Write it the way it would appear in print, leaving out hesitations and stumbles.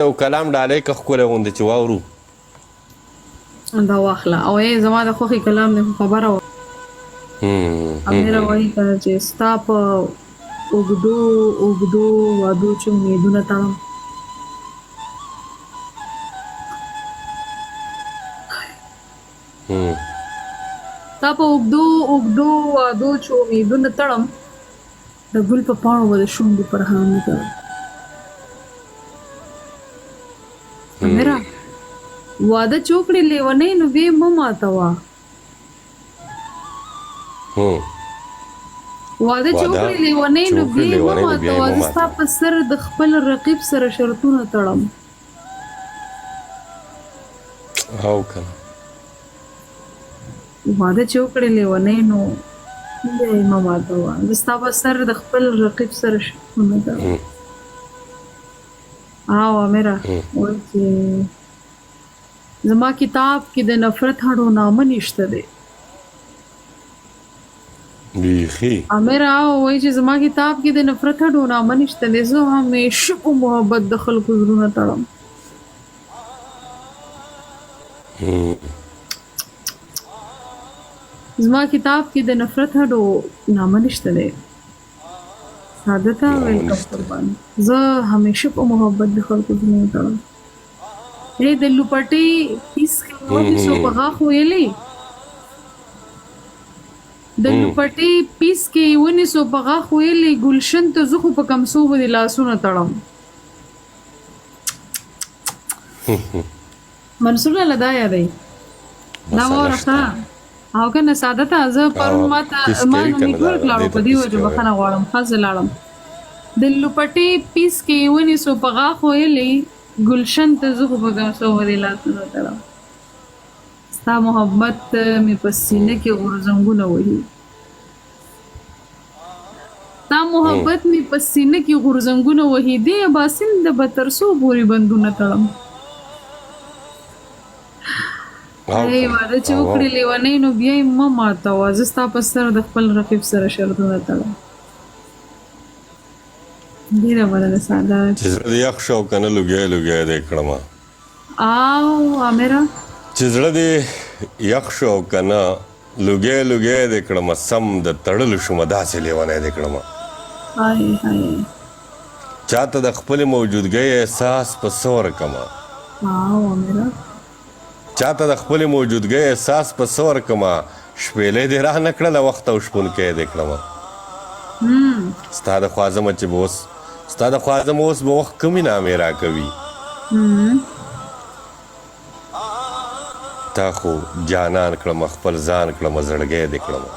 یو کلام ډالۍ که ښکلی غوندې چې واورو دا واخله او زما د خوښې کلام دی خبره وه امیر وایي کنه چې ستا په اوږدو اوږدو وعدو چې امیدونه تړم ستا په اوږدو اوږدو وعدو چې امیدونه تړم د ګل په پاڼو به د شونډو پرهان نه کوم امیره واده چې وکړې لیونۍ نو بیا مه ماتوه واده چې وکړې لیونۍ نو بیا مه ماتوه زه ستا په سر د خپل رقیب سره شرطونه تړم او کنه واده چې وکړې لیونۍ نو بیا یې مه ماتوه زه ستا په سر د خپل رقیب سره شرطونه تړم او امیره وایي چې زما کتاب کې د نفرت هړو نامه نشته دی بیخي امیره وایي چې زما کتاب کې د نفرت هړو نامه نشته دی زه همیشه په محبت د خلکو زړونه تړم زما کتاب کې د نفرت هړو نامه نشته دی سعادت ویلکم قربان زه همیشه په محبت د خلکو زړونه تړم د لوپټې پیس کې ونیسو په غاښ ویلې د لوپټې پیس کې ونیسو په غاښ ویلې ګلشن ته زه خو په کمسو باندې لاسونه تړم منصور له دا یادې دا ورته او کنه سعادت زه پرون ماته ما نو میګور کلاړو په دی وجه بخنه غواړم خاص لاړم د لوپټې پیس کې ونیسو په غاښ ویلې گلشن ته زه خو په کمسو باندې لاسونه تړم ستا محبت مې په سینه کې غورځنګونه وهي ستا محبت مې په سینه کې غورځنګونه وهي دی باسم د به تر څو پورې بندونه تړم ای واده چې وکړې لیونۍ نو بیا یې مه ماتوه زه ستا په سر د خپل رقیب سره شرطونه تړم ډیره مننه ساده چې زړه دې یخ شو که نه لوګی لوګی دی کړمه او امیره چې زړه دې یخ شو که نه لوګی لوګی دی کړمه سم د تړلو شومه داسې لیونی دی کړمه هاي هاي چاته د خپلې موجودګۍ احساس په څه ورکمه او امیره چاته د خپلې موجودګۍ احساس په څه ورکمه شپېلۍ دې راه نه کړله وخت او شپونکی دی کړمه ستا د خوازمه چې به اوس ستا د خوازمه اوس به وخت کمې نامې راکوي تا خو جانان کړمه خپل ځان کړمه زړګی دې کړمه